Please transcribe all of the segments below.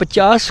50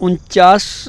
49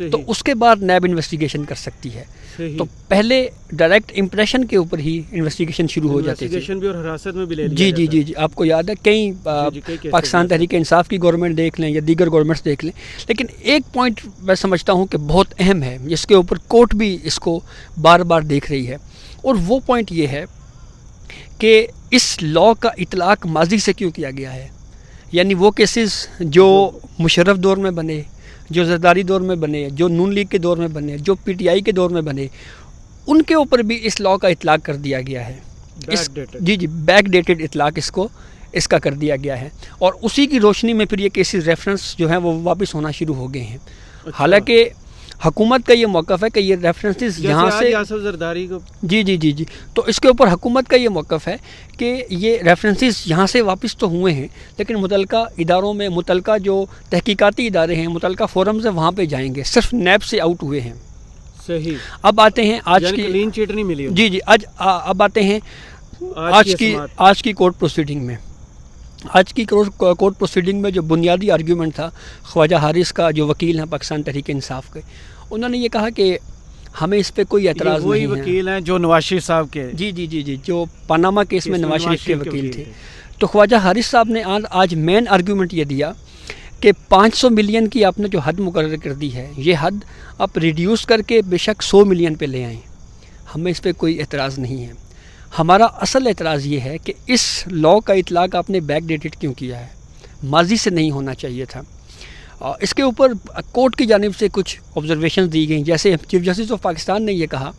تو اس کے بعد نیب انویسٹیگیشن کر سکتی ہے. تو پہلے ڈائریکٹ امپریشن کے اوپر ہی انویسٹیگیشن شروع ہو جاتی تھی. بھی اور حراست میں بھی لے جی جی جی جی آپ کو یاد ہے کئی پاکستان تحریک انصاف کی گورنمنٹ دیکھ لیں یا دیگر گورنمنٹس دیکھ لیں. لیکن ایک پوائنٹ میں سمجھتا ہوں کہ بہت اہم ہے جس کے اوپر کورٹ بھی اس کو بار بار دیکھ رہی ہے, اور وہ پوائنٹ یہ ہے کہ اس لاء کا اطلاق ماضی سے کیوں کیا گیا ہے. یعنی وہ کیسز جو مشرف دور میں بنے, جو زرداری دور میں بنے, جو نون لیگ کے دور میں بنے, جو پی ٹی آئی کے دور میں بنے, ان کے اوپر بھی اس لاء کا اطلاق کر دیا گیا ہے. جی جی بیک ڈیٹڈ اطلاق اس کا کر دیا گیا ہے, اور اسی کی روشنی میں پھر یہ کیسز ریفرنس جو ہیں وہ واپس ہونا شروع ہو گئے ہیں. حالانکہ حکومت کا یہ موقف ہے کہ یہ ریفرنسز یہاں سے زرداری کو جی جی جی جی تو اس کے اوپر حکومت کا یہ موقف ہے کہ یہ ریفرنسز یہاں سے واپس تو ہوئے ہیں, لیکن متعلقہ اداروں میں متعلقہ جو تحقیقاتی ادارے ہیں, متعلقہ فورمز ہیں, وہاں پہ جائیں گے. صرف نیب سے آؤٹ ہوئے ہیں. صحیح. اب آتے ہیں آج کی کلین چٹ نہیں ملی. جی جی اب آتے ہیں آج کی کورٹ پروسیڈنگ میں. آج کی کورٹ پروسیڈنگ میں جو بنیادی آرگیومنٹ تھا خواجہ حارث کا, جو وکیل ہیں پاکستان تحریک انصاف کے, انہوں نے یہ کہا کہ ہمیں اس پہ کوئی اعتراض نہیں ہے. وہی وکیل ہیں جو نواز شریف صاحب کے جی جی جی جی جو پاناما کیس میں نواز شریف کے وکیل تھے. تو خواجہ حارث صاحب نے آج مین آرگیومنٹ یہ دیا کہ 500 ملین کی آپ نے جو حد مقرر کر دی ہے, یہ حد آپ ریڈیوس کر کے بے شک 100 ملین پہ لے آئیں, ہمیں اس پہ کوئی اعتراض نہیں ہے. ہمارا اصل اعتراض یہ ہے کہ اس لاء کا اطلاق آپ نے بیک ڈیٹڈ کیوں کیا ہے, ماضی سے نہیں ہونا چاہیے تھا. اس کے اوپر کورٹ کی جانب سے کچھ آبزرویشنز دی گئیں, جیسے چیف جسٹس آف پاکستان نے یہ کہا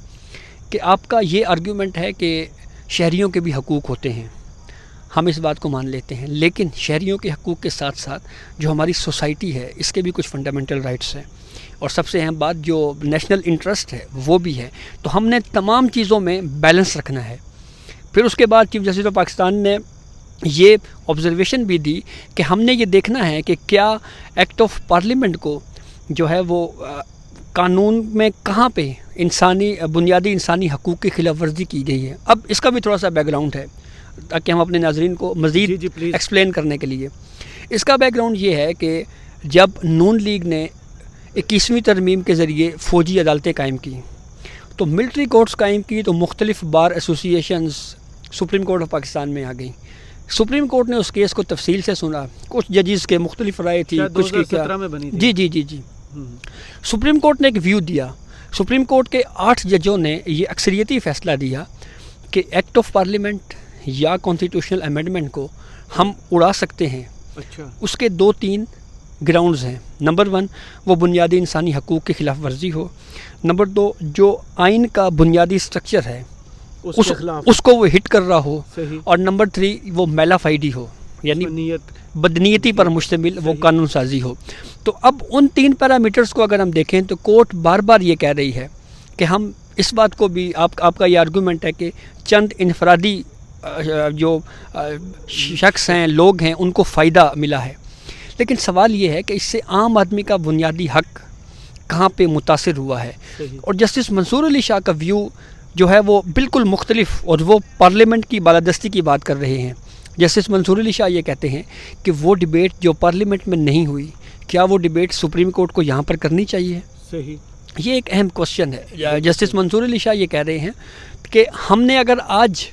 کہ آپ کا یہ آرگیومنٹ ہے کہ شہریوں کے بھی حقوق ہوتے ہیں, ہم اس بات کو مان لیتے ہیں, لیکن شہریوں کے حقوق کے ساتھ ساتھ جو ہماری سوسائٹی ہے اس کے بھی کچھ فنڈامنٹل رائٹس ہیں, اور سب سے اہم بات جو نیشنل انٹرسٹ ہے وہ بھی ہے. تو ہم نے تمام چیزوں میں بیلنس رکھنا ہے. پھر اس کے بعد چیف جسٹس آف پاکستان نے یہ آبزرویشن بھی دی کہ ہم نے یہ دیکھنا ہے کہ کیا ایکٹ آف پارلیمنٹ کو جو ہے وہ قانون میں کہاں پہ بنیادی انسانی حقوق کی خلاف ورزی کی گئی ہے. اب اس کا بھی تھوڑا سا بیک گراؤنڈ ہے تاکہ ہم اپنے ناظرین کو مزید ایکسپلین کرنے کے لیے. اس کا بیک گراؤنڈ یہ ہے کہ جب نون لیگ نے 21ویں ترمیم کے ذریعے فوجی عدالتیں قائم کی, تو ملٹری کورٹس قائم کی, تو مختلف بار associations supreme court of Pakistan میں آ گئیں. سپریم کورٹ نے اس کیس کو تفصیل سے سنا, کچھ ججز کے مختلف رائے تھی, کچھ کی کیا جی جی جی جی سپریم کورٹ نے ایک ویو دیا. سپریم کورٹ کے 8 ججوں نے یہ اکثریتی فیصلہ دیا کہ ایکٹ آف پارلیمنٹ یا کانسٹیٹیوشنل امینڈمنٹ کو ہم اڑا سکتے ہیں. اچھا. اس کے 2-3 گراؤنڈز ہیں. نمبر 1 وہ بنیادی انسانی حقوق کی خلاف ورزی ہو. نمبر 2 جو آئین کا بنیادی اسٹرکچر ہے اس کو وہ ہٹ کر رہا ہو. اور نمبر 3 وہ میلا فائڈی ہو, یعنی بدنیتی پر مشتمل وہ قانون سازی ہو. تو اب ان 3 پیرامیٹرز کو اگر ہم دیکھیں تو کورٹ بار بار یہ کہہ رہی ہے کہ ہم اس بات کو بھی آپ کا یہ آرگومنٹ ہے کہ چند انفرادی جو شخص ہیں, لوگ ہیں, ان کو فائدہ ملا ہے. لیکن سوال یہ ہے کہ اس سے عام آدمی کا بنیادی حق کہاں پہ متاثر ہوا ہے. اور جسٹس منصور علی شاہ کا ویو جو ہے وہ بالکل مختلف, اور وہ پارلیمنٹ کی بالادستی کی بات کر رہے ہیں. جسٹس منصور علی شاہ یہ کہتے ہیں کہ وہ ڈیبیٹ جو پارلیمنٹ میں نہیں ہوئی, کیا وہ ڈیبیٹ سپریم کورٹ کو یہاں پر کرنی چاہیے. صحیح. یہ ایک اہم کوشچن ہے. جسٹس منصور علی شاہ یہ کہہ رہے ہیں کہ ہم نے اگر آج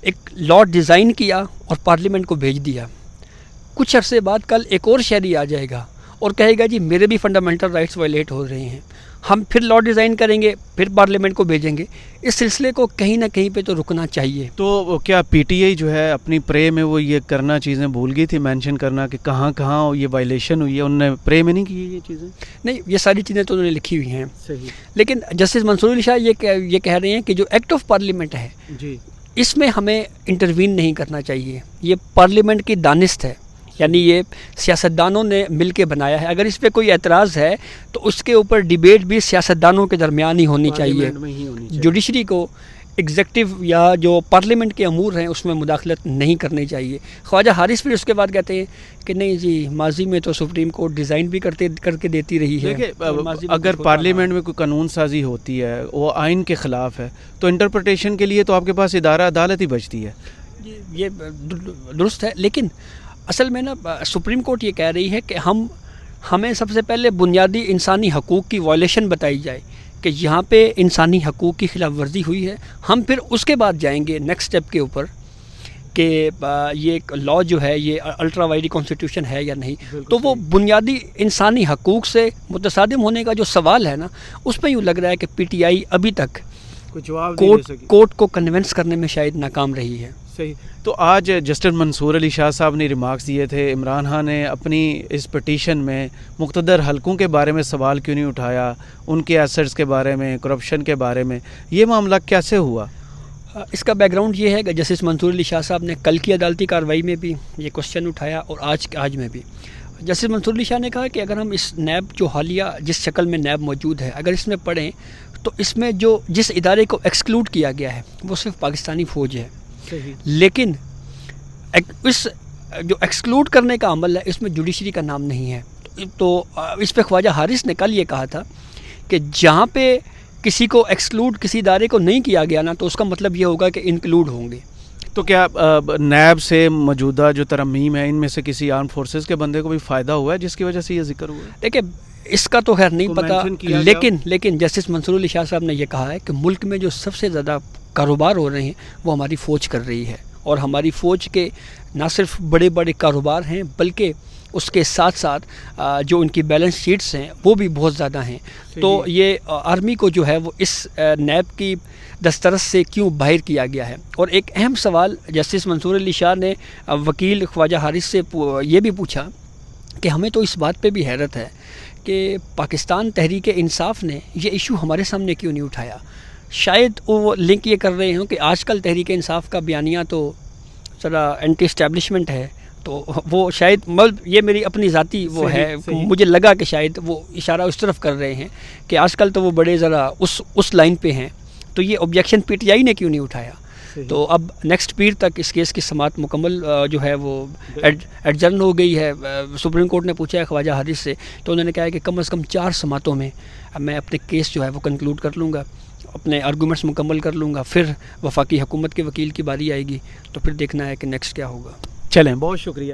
ایک لاء ڈیزائن کیا اور پارلیمنٹ کو بھیج دیا, کچھ عرصے بعد کل ایک اور شہری آ جائے گا اور کہے گا جی میرے بھی فنڈامنٹل رائٹس وائلیٹ ہو رہے ہیں, ہم پھر لاء ڈیزائن کریں گے, پھر پارلیمنٹ کو بھیجیں گے. اس سلسلے کو کہیں نہ کہیں پہ تو رکنا چاہیے. تو کیا پی ٹی آئی جو ہے اپنی پرے میں وہ یہ کرنا چیزیں بھول گئی تھی, مینشن کرنا کہ کہاں کہاں یہ وائلیشن ہوئی ہے, انہوں نے پرے میں نہیں کی یہ چیزیں؟ نہیں, یہ ساری چیزیں تو انہوں نے لکھی ہوئی ہیں. صحیح. لیکن جسٹس منصور علی شاہ یہ کہہ رہے ہیں کہ جو ایکٹ آف پارلیمنٹ ہے جی, اس میں ہمیں انٹروین نہیں کرنا چاہیے. یہ پارلیمنٹ کی دانست ہے, یعنی یہ سیاستدانوں نے مل کے بنایا ہے. اگر اس پہ کوئی اعتراض ہے تو اس کے اوپر ڈیبیٹ بھی سیاستدانوں کے درمیان ہی ہونی چاہیے. جوڈیشری کو ایگزیکٹو یا جو پارلیمنٹ کے امور ہیں اس میں مداخلت نہیں کرنی چاہیے. خواجہ حارث پھر اس کے بعد کہتے ہیں کہ نہیں جی, ماضی میں تو سپریم کورٹ ڈیزائن بھی کر کے دیتی رہی ہے. اگر پارلیمنٹ میں کوئی قانون سازی ہوتی ہے وہ آئین کے خلاف ہے تو انٹرپریٹیشن کے لیے تو آپ کے پاس ادارہ عدالت ہی بچتی ہے. یہ درست ہے, لیکن اصل میں نا سپریم کورٹ یہ کہہ رہی ہے کہ ہم ہمیں سب سے پہلے بنیادی انسانی حقوق کی وائلیشن بتائی جائے کہ یہاں پہ انسانی حقوق کی خلاف ورزی ہوئی ہے. ہم پھر اس کے بعد جائیں گے نیکسٹ اسٹیپ کے اوپر کہ یہ لا جو ہے یہ الٹرا وائڈی کانسٹیٹیوشن ہے یا نہیں. تو وہ بنیادی انسانی حقوق سے متصادم ہونے کا جو سوال ہے نا, اس پہ یوں لگ رہا ہے کہ پی ٹی آئی ابھی تک کورٹ کو کنونس کرنے میں شاید ناکام رہی ہے. صحیح. تو آج جسٹس منصور علی شاہ صاحب نے ریمارکس دیے تھے, عمران خان نے اپنی اس پٹیشن میں مقتدر حلقوں کے بارے میں سوال کیوں نہیں اٹھایا, ان کے ایسٹس کے بارے میں, کرپشن کے بارے میں, یہ معاملہ کیسے ہوا؟ اس کا بیک گراؤنڈ یہ ہے کہ جسٹس منصور علی شاہ صاحب نے کل کی عدالتی کارروائی میں بھی یہ کوشچن اٹھایا اور آج میں بھی. جسٹس منصور علی شاہ نے کہا کہ اگر ہم اس نیب جو حالیہ جس شکل میں نیب موجود ہے اگر اس میں پڑھیں تو اس میں جس ادارے کو ایکسکلوڈ کیا گیا ہے وہ صرف پاکستانی فوج ہے. لیکن اس جو ایکسکلوڈ کرنے کا عمل ہے اس میں جوڈیشری کا نام نہیں ہے. تو اس پہ خواجہ حارث نے کل یہ کہا تھا کہ جہاں پہ کسی کو ایکسکلوڈ کسی ادارے کو نہیں کیا گیا نا تو اس کا مطلب یہ ہوگا کہ انکلوڈ ہوں گے. تو کیا نیب سے موجودہ جو ترمیم ہے ان میں سے کسی آرم فورسز کے بندے کو بھی فائدہ ہوا ہے جس کی وجہ سے یہ ذکر ہوا ہے؟ دیکھیں اس کا تو خیر نہیں پتہ, لیکن جسٹس منصور علی شاہ صاحب نے یہ کہا ہے کہ ملک میں جو سب سے زیادہ کاروبار ہو رہے ہیں وہ ہماری فوج کر رہی ہے, اور ہماری فوج کے نہ صرف بڑے بڑے کاروبار ہیں بلکہ اس کے ساتھ ساتھ جو ان کی بیلنس شیٹس ہیں وہ بھی بہت زیادہ ہیں. تو یہ آرمی کو جو ہے وہ اس نیب کی دسترس سے کیوں باہر کیا گیا ہے. اور ایک اہم سوال جسٹس منصور علی شاہ نے وکیل خواجہ حارث سے یہ بھی پوچھا کہ ہمیں تو اس بات پہ بھی حیرت ہے کہ پاکستان تحریک انصاف نے یہ ایشو ہمارے سامنے کیوں نہیں اٹھایا. شاید وہ لنک یہ کر رہے ہوں کہ آج کل تحریک انصاف کا بیانیہ تو ذرا اینٹی اسٹیبلشمنٹ ہے, تو وہ شاید یہ میری اپنی ذاتی وہ ہے, مجھے لگا کہ شاید وہ اشارہ اس طرف کر رہے ہیں کہ آج کل تو وہ بڑے ذرا اس لائن پہ ہیں. تو یہ آبجیکشن پی ٹی آئی نے کیوں نہیں اٹھایا؟ تو اب نیکسٹ پیر تک اس کیس کی سماعت مکمل جو ہے وہ ایڈجرن ہو گئی ہے. سپریم کورٹ نے پوچھا ہے خواجہ حارث سے, تو انہوں نے کہا ہے کہ کم از کم 4 سماعتوں میں میں اپنے کیس جو ہے وہ کنکلوڈ کر لوں گا, اپنے آرگومنٹس مکمل کر لوں گا, پھر وفاقی حکومت کے وکیل کی باری آئے گی تو پھر دیکھنا ہے کہ نیکسٹ کیا ہوگا. چلیں, بہت شکریہ.